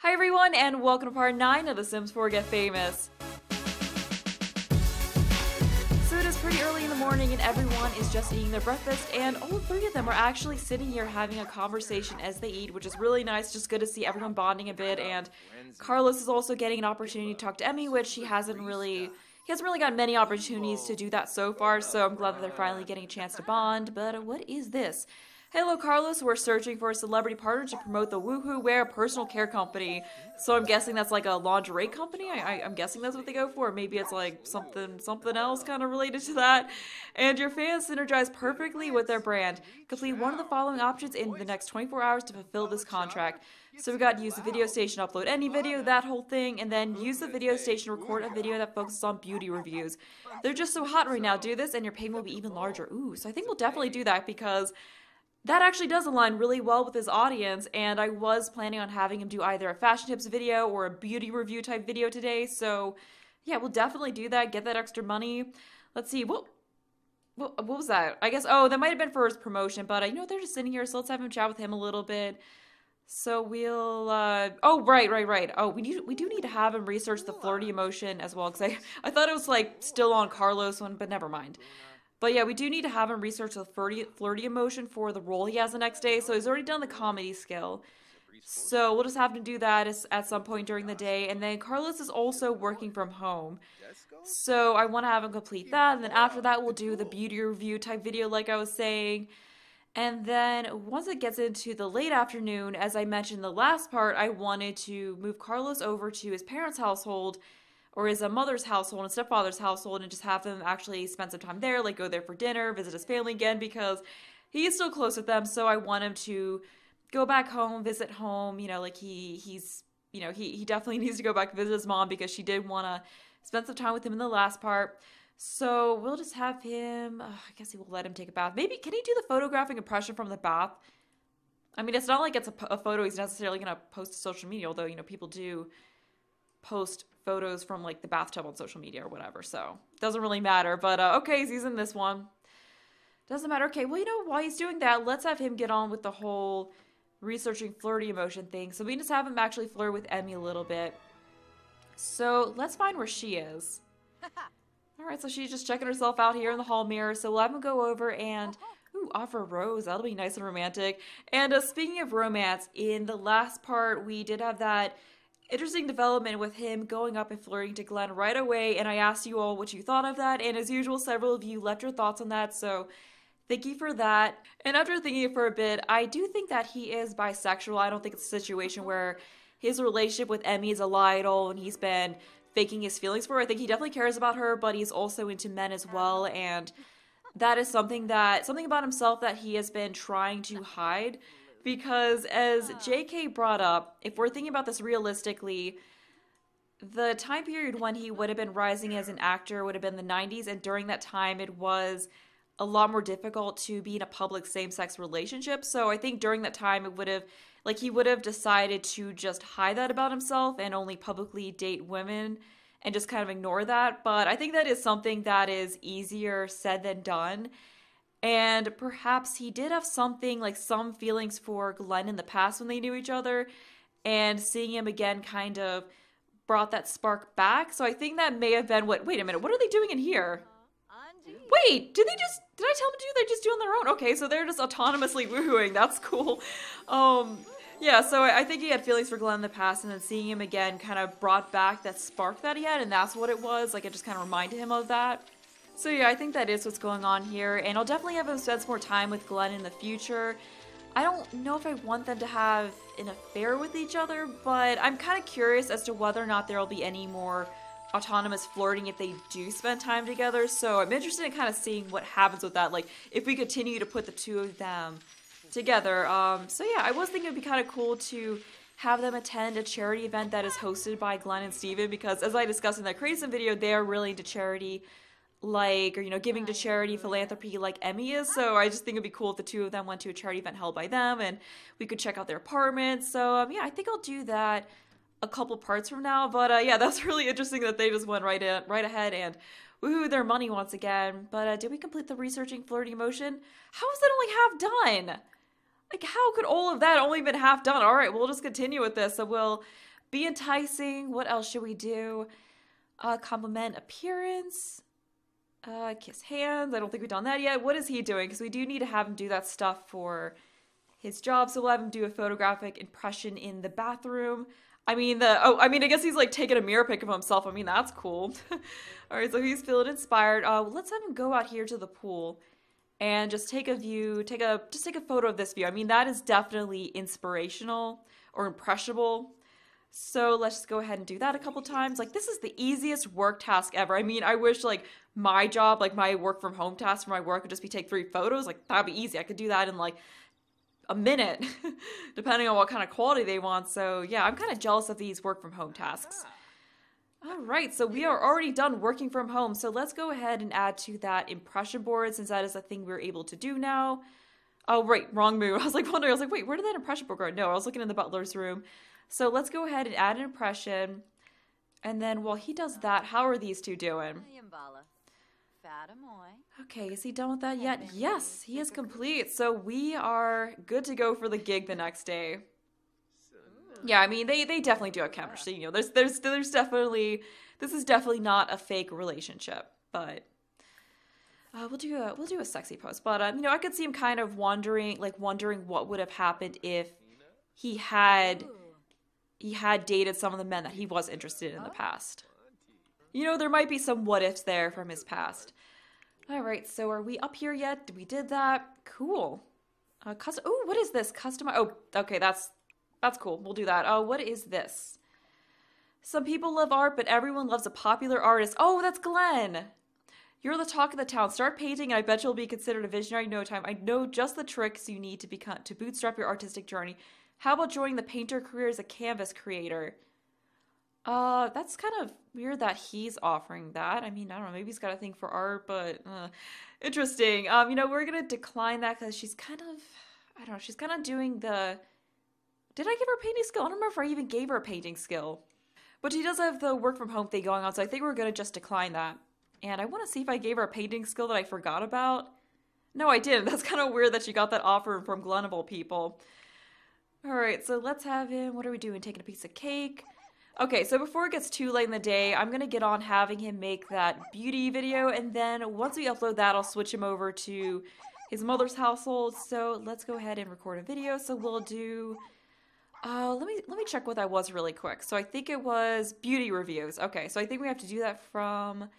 Hi everyone, and welcome to part 9 of The Sims 4 Get Famous. So it is pretty early in the morning and everyone is just eating their breakfast, and all 3 of them are actually sitting here having a conversation as they eat, which is really nice. Just good to see everyone bonding a bit, and Carlos is also getting an opportunity to talk to Emmy, which he hasn't really got many opportunities to do that so far, so I'm glad that they're finally getting a chance to bond. But what is this? Hello, Carlos. We're searching for a celebrity partner to promote the Woohoo Wear personal care company. So I'm guessing that's like a lingerie company. I'm guessing that's what they go for. Maybe it's like something else kind of related to that. And your fans synergize perfectly with their brand. Complete one of the following options in the next 24 hours to fulfill this contract. So we got use the video station, upload any video, that whole thing, and then use the video station, record a video that focuses on beauty reviews. They're just so hot right now. Do this and your payment will be even larger. Ooh, so I think we'll definitely do that because that actually does align really well with his audience, and I was planning on having him do either a fashion tips video or a beauty review type video today, so yeah, we'll definitely do that, get that extra money. Let's see, what was that? I guess, oh, that might have been for his promotion, but I know they're just sitting here, so let's have him chat with him a little bit. So we'll, oh, right. Oh, we do need to have him research the flirty emotion as well, because I thought it was, like, still on Carlos one, but never mind. But yeah, we do need to have him research the flirty emotion for the role he has the next day. So he's already done the comedy skill. So we'll just have to do that at some point during the day. And then Carlos is also working from home. So I want to have him complete that. And then after that, we'll do the beauty review type video like I was saying. And then once it gets into the late afternoon, as I mentioned in the last part, I wanted to move Carlos over to his parents' household, or his mother's household and stepfather's household, and just have them actually spend some time there, like go there for dinner, visit his family again, because he is still close with them, so I want him to go back home, visit home, like he definitely needs to go back and visit his mom, because she did want to spend some time with him in the last part. So we'll just have him, I guess he will let him take a bath. Maybe, can he do the photographic impression from the bath? I mean, it's not like it's a photo he's necessarily going to post to social media, although, people do post photos from like the bathtub on social media or whatever, so it doesn't really matter. But okay, he's in this one, doesn't matter. Okay, well, while he's doing that, let's have him get on with the whole researching flirty emotion thing. So we can just have him actually flirt with Emmy a little bit. So let's find where she is. All right, so she's just checking herself out here in the hall mirror, so we'll have him go over and offer a rose. That'll be nice and romantic. And speaking of romance, in the last part we did have that interesting development with him going up and flirting to Glenn right away, and I asked you all what you thought of that, and as usual, several of you left your thoughts on that, so thank you for that. And after thinking for a bit, I do think that he is bisexual. I don't think it's a situation where his relationship with Emmy is a lie at all, and he's been faking his feelings for her. I think he definitely cares about her, but he's also into men as well, and that is something about himself that he has been trying to hide. Because as JK brought up, if we're thinking about this realistically, the time period when he would have been rising as an actor would have been the 90s, and during that time it was a lot more difficult to be in a public same-sex relationship. So I think during that time he would have decided to just hide that about himself and only publicly date women and just kind of ignore that. But I think that is something that is easier said than done. And perhaps he did have something, like some feelings for Glenn in the past when they knew each other, and seeing him again kind of brought that spark back. So I think that may have been wait a minute, what are they doing in here? Wait, did I tell them to do? They're just doing their own. Okay, so they're just autonomously woohooing. That's cool. Yeah, so I think he had feelings for Glenn in the past, and then seeing him again kind of brought back that spark that he had, and that's what it was. Like, it just kind of reminded him of that. So yeah, I think that is what's going on here, and I'll definitely have him spend some more time with Glenn in the future. I don't know if I want them to have an affair with each other, but I'm kind of curious as to whether or not there will be any more autonomous flirting if they do spend time together, so I'm interested in kind of seeing what happens with that, like if we continue to put the two of them together. So yeah, I was thinking it would be kind of cool to have them attend a charity event that is hosted by Glenn and Steven, because as I discussed in that Crazy video, they are really into charity, giving to charity, philanthropy like Emmy is. So I just think it'd be cool if the two of them went to a charity event held by them and we could check out their apartment. So yeah, I think I'll do that a couple parts from now. But yeah, that's really interesting that they just went right ahead and woohoo their money once again. But did we complete the researching flirty emotion? How is that only half done? Like, how could all of that only been half done? All right, we'll just continue with this. So we'll Be enticing. What else should we do? Compliment appearance. Kiss hands. I don't think we've done that yet. What is he doing? Because we do need to have him do that stuff for his job. So we'll have him do a photographic impression in the bathroom. I mean, I guess he's like taking a mirror pic of himself. I mean, that's cool. All right, so he's feeling inspired. Let's have him go out here to the pool and just take a view, just take a photo of this view. I mean, that is definitely inspirational or impressionable. So let's just go ahead and do that a couple times. Like, this is the easiest work task ever. I mean, I wish like my job, like my work from home task for my work would just be take 3 photos. Like, that'd be easy. I could do that in like a minute, depending on what kind of quality they want. So yeah, I'm kind of jealous of these work from home tasks. All right, so we are already done working from home. So let's go ahead and add to that impression board, since that is a thing we're able to do now. Oh, right, wrong move. I was like wondering, wait, where did that impression board go? No, I was looking in the butler's room. So let's go ahead and add an impression. And then while he does that, how are these two doing? Okay, is he done with that yet? Yes, he is complete. So we are good to go for the gig the next day. Yeah, I mean, they definitely do have chemistry. You know, there's definitely, this is definitely not a fake relationship, but we'll do a sexy post. But you know, I could see him kind of wondering what would have happened if he had dated some of the men that he was interested in the past. You know, there might be some what ifs there from his past. All right, so are we up here yet? We did that. Cool. Oh, what is this? Customize. Oh, okay, that's cool. We'll do that. Oh, what is this? Some people love art, but everyone loves a popular artist. Oh, that's Glenn. You're the talk of the town. Start painting, and I bet you'll be considered a visionary in no time. I know just the tricks you need to bootstrap your artistic journey. How about joining the painter career as a canvas creator? That's kind of weird that he's offering that. I mean, I don't know, maybe he's got a thing for art, but interesting. You know, we're gonna decline that because she's kind of, I don't know, she's kind of doing the, did I give her a painting skill? I don't remember if I even gave her a painting skill. But she does have the work from home thing going on, so I think we're gonna just decline that. And I want to see if I gave her a painting skill that I forgot about. No, I didn't. That's kind of weird that she got that offer from Glenn of all people. All right, so let's have him, what are we doing? Taking a piece of cake. Okay, so before it gets too late in the day, I'm going to get on having him make that beauty video, and then once we upload that, I'll switch him over to his mother's household. So let's go ahead and record a video. So we'll do, let me check what that was really quick. So I think it was beauty reviews. Okay, so I think we have to do that from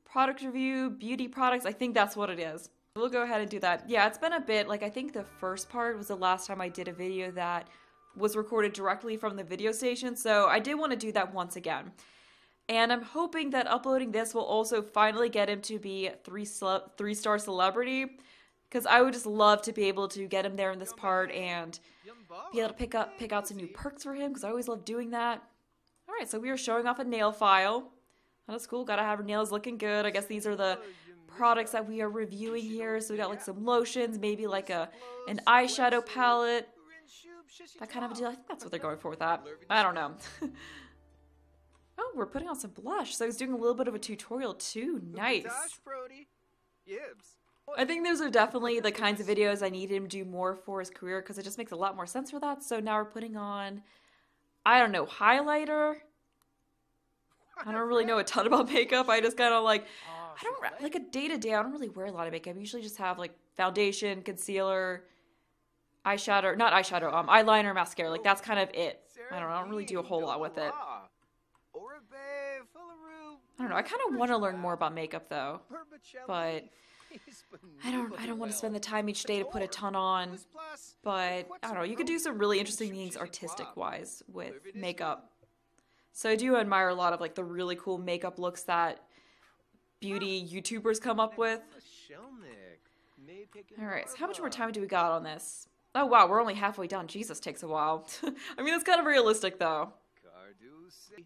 product review, beauty products. I think that's what it is. We'll go ahead and do that. Yeah, it's been a bit, like I think the first part was the last time I did a video that was recorded directly from the video station, so I did want to do that once again. And I'm hoping that uploading this will also finally get him to be a 3-star celebrity, because I would just love to be able to get him there in this part and be able to pick out some new perks for him, because I always love doing that. Alright, so we are showing off a nail file. That's cool, gotta have her nails looking good. I guess these are the products that we are reviewing here. So we got like some lotions, maybe like an eyeshadow palette. That kind of a deal. I think that's what they're going for with that. I don't know. Oh, we're putting on some blush. So I was doing a little bit of a tutorial too. Nice. I think those are definitely the kinds of videos I need him to do more for his career, because it just makes a lot more sense for that. So now we're putting on, I don't know, highlighter. I don't really know a ton about makeup. I just kind of like, I don't, like a day-to-day, I don't really wear a lot of makeup. I usually just have like foundation, concealer, eyeshadow, not eyeshadow, eyeliner, mascara. Like that's kind of it. I don't really do a whole lot with it. I don't know. I kind of want to learn more about makeup though, but I don't want to spend the time each day to put a ton on. But I don't know. You could do some really interesting things artistic-wise with makeup. So I do admire a lot of like the really cool makeup looks that beauty YouTubers come up with. Alright, so how much more time do we got on this? Oh wow, we're only halfway done. Jesus, takes a while. I mean, that's kind of realistic though.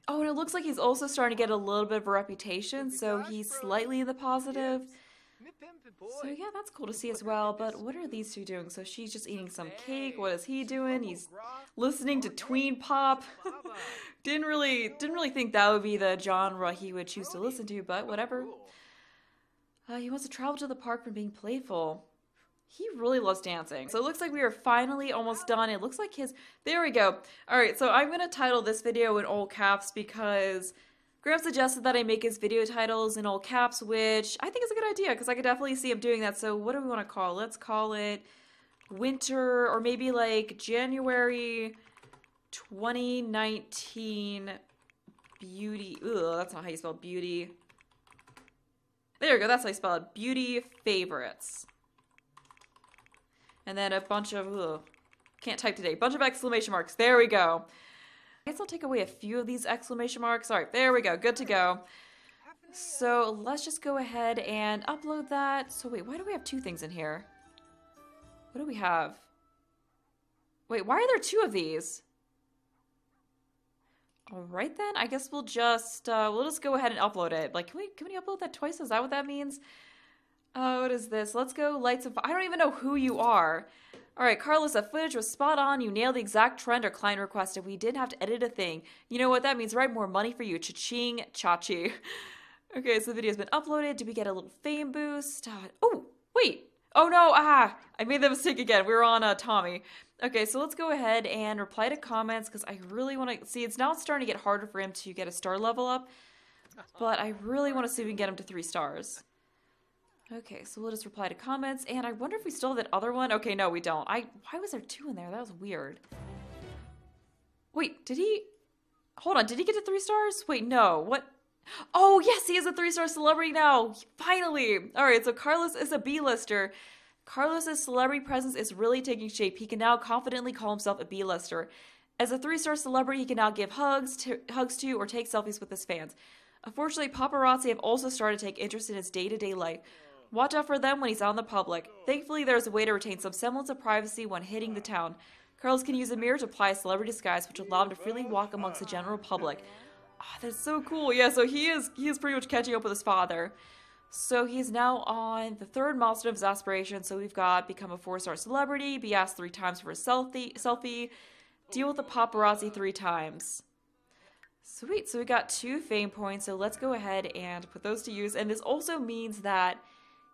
Oh, and it looks like he's also starting to get a little bit of a reputation, so he's slightly in the positive. So yeah, that's cool to see as well, but what are these two doing? So she's just eating some cake. What is he doing? He's listening to tween pop. Didn't really think that would be the genre he would choose to listen to, but whatever. He wants to travel to the park from being playful. He really loves dancing. So it looks like we are finally almost done. It looks like his... There we go. Alright, so I'm going to title this video in all caps because Graham suggested that I make his video titles in all caps, which I think is a good idea because I could definitely see him doing that. So what do we want to call it? Let's call it Winter, or maybe like January 2019 Beauty. Ugh, that's not how you spell beauty. There we go, that's how you spell it. Beauty favorites. And then a bunch of, ugh, can't type today, bunch of exclamation marks. There we go. I guess I'll take away a few of these exclamation marks. All right, there we go, good to go. So let's just go ahead and upload that. So wait, why do we have two things in here? What do we have? Wait, why are there two of these? All right then, I guess we'll just go ahead and upload it. Like, can we upload that twice? Is that what that means? What is this? Let's go lights and... I don't even know who you are. All right, Carlos, that footage was spot on. You nailed the exact trend our client requested. We didn't have to edit a thing. You know what that means, right? More money for you. Cha-ching, chachi. Okay, so the video's been uploaded. Did we get a little fame boost? Oh, wait. Oh no, I made the mistake again. We were on Tommy. Okay, so let's go ahead and reply to comments because I really want to... See, it's now starting to get harder for him to get a star level up. But I really want to see if we can get him to 3 stars. Okay, so we'll just reply to comments, and I wonder if we still have that other one. Okay, no, we don't. Why was there 2 in there? That was weird. Wait, did he... Hold on, did he get to 3 stars? Wait, no, what? Oh, yes, he is a 3-star celebrity now! Finally! Alright, so Carlos is a B-lister. Carlos's celebrity presence is really taking shape. He can now confidently call himself a B-lister. As a 3-star celebrity, he can now give hugs to or take selfies with his fans. Unfortunately, paparazzi have also started to take interest in his day-to-day life. Watch out for them when he's out in the public. Thankfully, there's a way to retain some semblance of privacy when hitting the town. Carlos can use a mirror to apply a celebrity disguise, which will allow him to freely walk amongst the general public. Ah, that's so cool. Yeah, so he is pretty much catching up with his father. So he is now on the 3rd milestone of his aspiration. So we've got become a 4-star celebrity, be asked 3 times for a selfie, deal with the paparazzi 3 times. Sweet, so we got 2 fame points, so let's go ahead and put those to use. And this also means that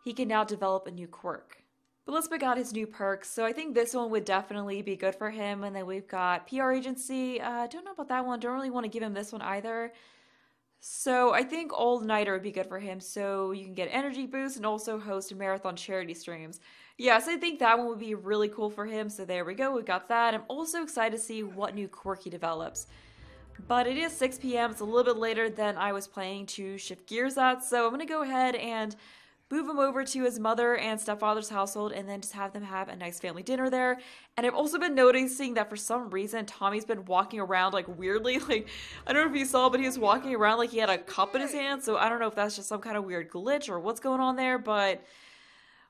he can now develop a new quirk. But let's pick out his new perks. So I think this one would definitely be good for him. And then we've got PR agency. Don't know about that one. Don't really want to give him this one either. So I think All Nighter would be good for him. So you can get energy boost and also host marathon charity streams. Yes, I think that one would be really cool for him. So there we go. We got that. I'm also excited to see what new quirk he develops. But it is 6 p.m. It's a little bit later than I was planning to shift gears at. So I'm going to go ahead and move him over to his mother and stepfather's household and then just have them have a nice family dinner there. And I've also been noticing that for some reason Tommy's been walking around like weirdly. Like, I don't know if you saw, but he was walking around like he had a cup in his hand. So I don't know if that's just some kind of weird glitch or what's going on there, but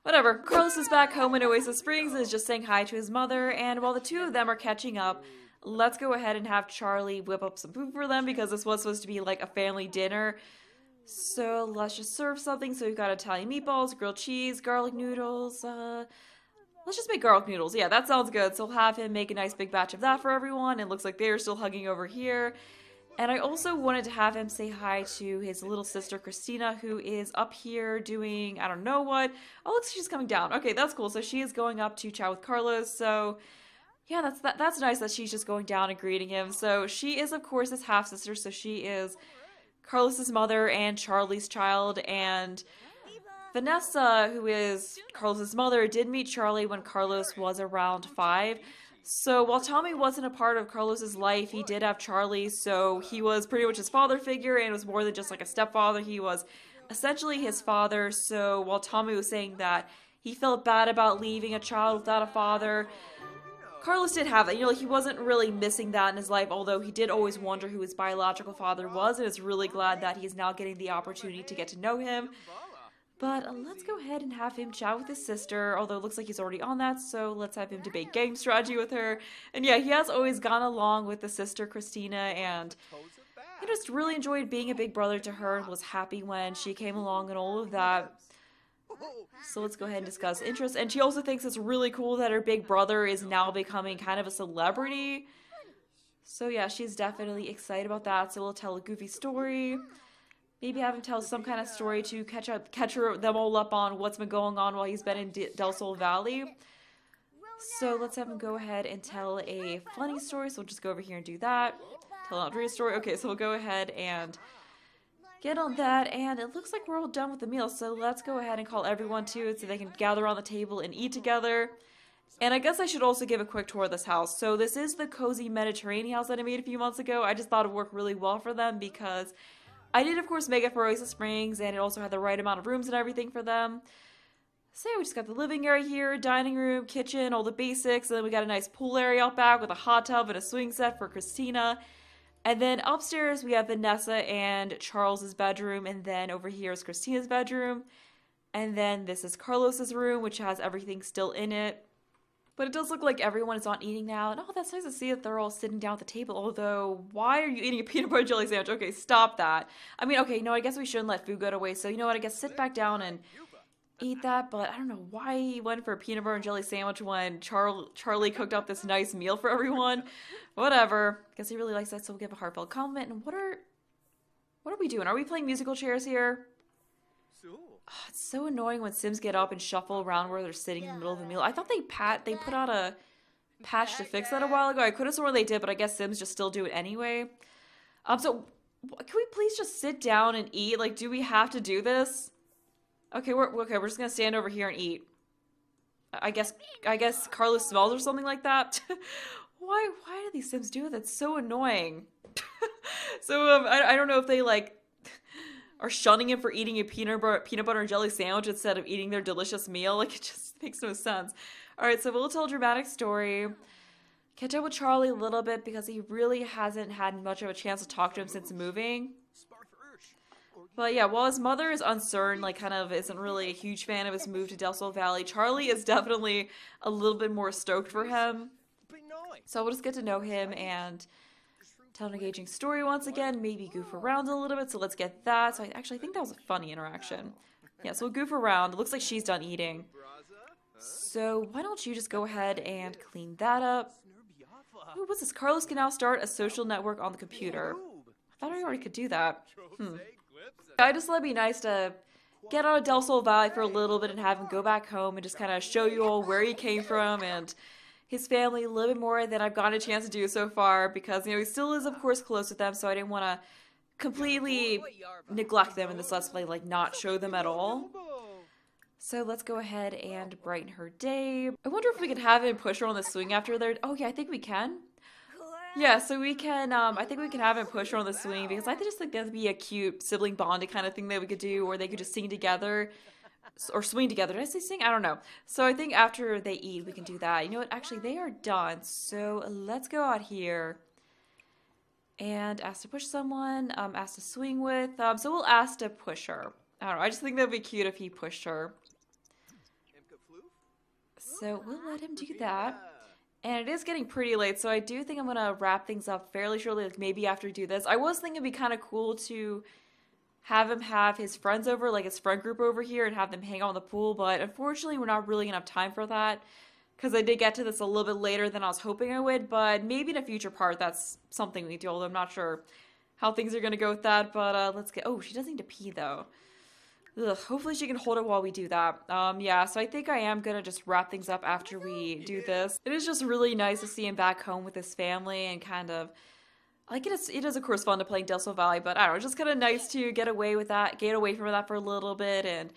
whatever. Carlos is back home in Oasis Springs and is just saying hi to his mother. And while the 2 of them are catching up, let's go ahead and have Charlie whip up some food for them because this was supposed to be like a family dinner. So let's just serve something. So we've got Italian meatballs, grilled cheese, garlic noodles. Let's just make garlic noodles. Yeah, that sounds good. So we'll have him make a nice big batch of that for everyone. It looks like they're still hugging over here. And I also wanted to have him say hi to his little sister, Christina, who is up here doing, I don't know what. Oh, look, she's coming down. Okay, that's cool. So she is going up to chat with Carlos. So yeah, that's nice that she's just going down and greeting him. So she is, of course, his half-sister. So she is Carlos's mother and Charlie's child, and Vanessa, who is Carlos's mother, did meet Charlie when Carlos was around 5. So while Tommy wasn't a part of Carlos's life, he did have Charlie, so he was pretty much his father figure, and it was more than just like a stepfather. He was essentially his father. So while Tommy was saying that he felt bad about leaving a child without a father, Carlos did have that. You know, he wasn't really missing that in his life, although he did always wonder who his biological father was, and is really glad that he's now getting the opportunity to get to know him. But let's go ahead and have him chat with his sister, although it looks like he's already on that, so let's have him debate game strategy with her. And yeah, he has always gone along with the sister, Christina, and he just really enjoyed being a big brother to her and was happy when she came along and all of that. So let's go ahead and discuss interests. And she also thinks it's really cool that her big brother is now becoming kind of a celebrity. So yeah, she's definitely excited about that. So we'll tell a goofy story. Maybe have him tell some kind of story to catch them all up on what's been going on while he's been in Del Sol Valley. So let's have him go ahead and tell a funny story. So we'll just go over here and do that. Tell an dream story. Okay, so we'll go ahead and get on that. And it looks like we're all done with the meal. So let's go ahead and call everyone to it so they can gather around the table and eat together. And I guess I should also give a quick tour of this house. So this is the cozy Mediterranean house that I made a few months ago. I just thought it would work really well for them because I did, of course, make it for Oasis Springs, and it also had the right amount of rooms and everything for them. So yeah, we just got the living area here, dining room, kitchen, all the basics, and then we got a nice pool area out back with a hot tub and a swing set for Christina. And then upstairs, we have Vanessa and Charles's bedroom, and then over here is Christina's bedroom. And then this is Carlos's room, which has everything still in it. But it does look like everyone is on eating now. And oh, that's nice to see that they're all sitting down at the table. Although, why are you eating a peanut butter jelly sandwich? Okay, stop that. I mean, okay, no, I guess we shouldn't let food go to waste. So, you know what? I guess sit back down and eat that. But I don't know why he went for a peanut butter and jelly sandwich when Charlie cooked up this nice meal for everyone. Whatever. Guess he really likes that, so we'll give a heartfelt compliment. And what are we doing? Are we playing musical chairs here? Oh, it's so annoying when Sims get up and shuffle around where they're sitting in the middle of the meal. I thought they put out a patch to fix that a while ago. I could have sworn they did, but I guess Sims just still do it anyway. So can we please just sit down and eat? Like, do we have to do this? Okay, we're just gonna stand over here and eat. I guess Carlos smells or something like that. Why do these Sims do it? That's so annoying. So I don't know if they like are shunning him for eating a peanut butter and jelly sandwich instead of eating their delicious meal. Like, it just makes no sense. Alright, so we'll tell a dramatic story. Catch up with Charlie a little bit because he really hasn't had much of a chance to talk to him since moving. But yeah, while his mother is uncertain, like kind of isn't really a huge fan of his move to Del Sol Valley, Charlie is definitely a little bit more stoked for him. So we'll just get to know him and tell an engaging story once again, maybe goof around a little bit, so let's get that. So I actually think that was a funny interaction. Yeah, so we'll goof around. It looks like she's done eating. So why don't you just go ahead and clean that up. Ooh, what's this? Carlos can now start a social network on the computer. I thought I already could do that. I just thought it'd be nice to get out of Del Sol Valley for a little bit and have him go back home and just kind of show you all where he came from and his family a little bit more than I've gotten a chance to do so far because, you know, he still is, of course, close with them, so I didn't want to completely neglect them in this Let's Play, like, not show them at all. So let's go ahead and brighten her day. I wonder if we could have him push her on the swing after they're... Oh, yeah, I think we can. Yeah, so we can, I think we can have him push her on the swing because I just think that'd be a cute sibling bonding kind of thing that we could do, or they could just sing together. Or swing together. Did I say sing? I don't know. So I think after they eat, we can do that. You know what? Actually, they are done. So let's go out here and ask to push someone. Ask to swing with. So we'll ask to push her. I don't know. I just think that'd be cute if he pushed her. So we'll let him do that. And it is getting pretty late, so I do think I'm going to wrap things up fairly shortly, like maybe after we do this. I was thinking it'd be kind of cool to have him have his friends over, like his friend group over here, and have them hang out in the pool, but unfortunately we're not really enough time for that, because I did get to this a little bit later than I was hoping I would, but maybe in a future part that's something we do, although I'm not sure how things are going to go with that, but let's get... Oh, she does need to pee, though. Ugh, hopefully she can hold it while we do that. Yeah, so I think I am going to just wrap things up after we do this. It is just really nice to see him back home with his family and kind of... Like, it is, of course, fun to play in Del Sol Valley, but I don't know, it's just kind of nice to get away from that for a little bit and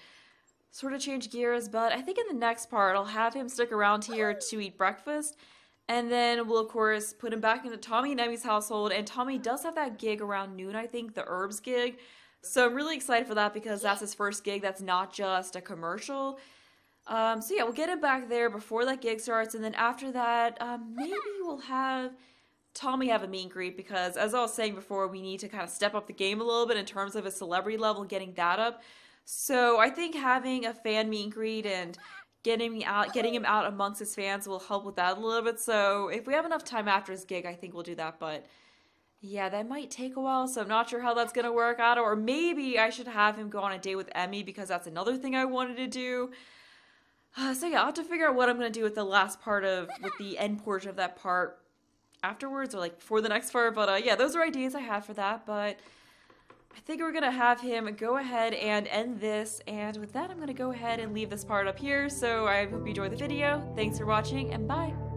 sort of change gears. But I think in the next part, I'll have him stick around here to eat breakfast, and then we'll, of course, put him back into Tommy and Emmy's household, and Tommy does have that gig around noon, I think, the herbs gig, so I'm really excited for that because that's his first gig that's not just a commercial. So yeah, we'll get him back there before that gig starts, and then after that, maybe we'll have Tommy have a meet and greet because, as I was saying before, we need to kind of step up the game a little bit in terms of his celebrity level and getting that up. So I think having a fan meet and greet and getting him out amongst his fans will help with that a little bit. So if we have enough time after his gig, I think we'll do that. But yeah, that might take a while, so I'm not sure how that's going to work out. Or maybe I should have him go on a date with Emmy because that's another thing I wanted to do. So yeah, I'll have to figure out what I'm going to do with the last part with the end portion of that part afterwards, or like before the next part, but yeah, those are ideas I had for that. But I think we're gonna have him go ahead and end this, and with that I'm gonna go ahead and leave this part up here. So I hope you enjoyed the video. Thanks for watching, and bye!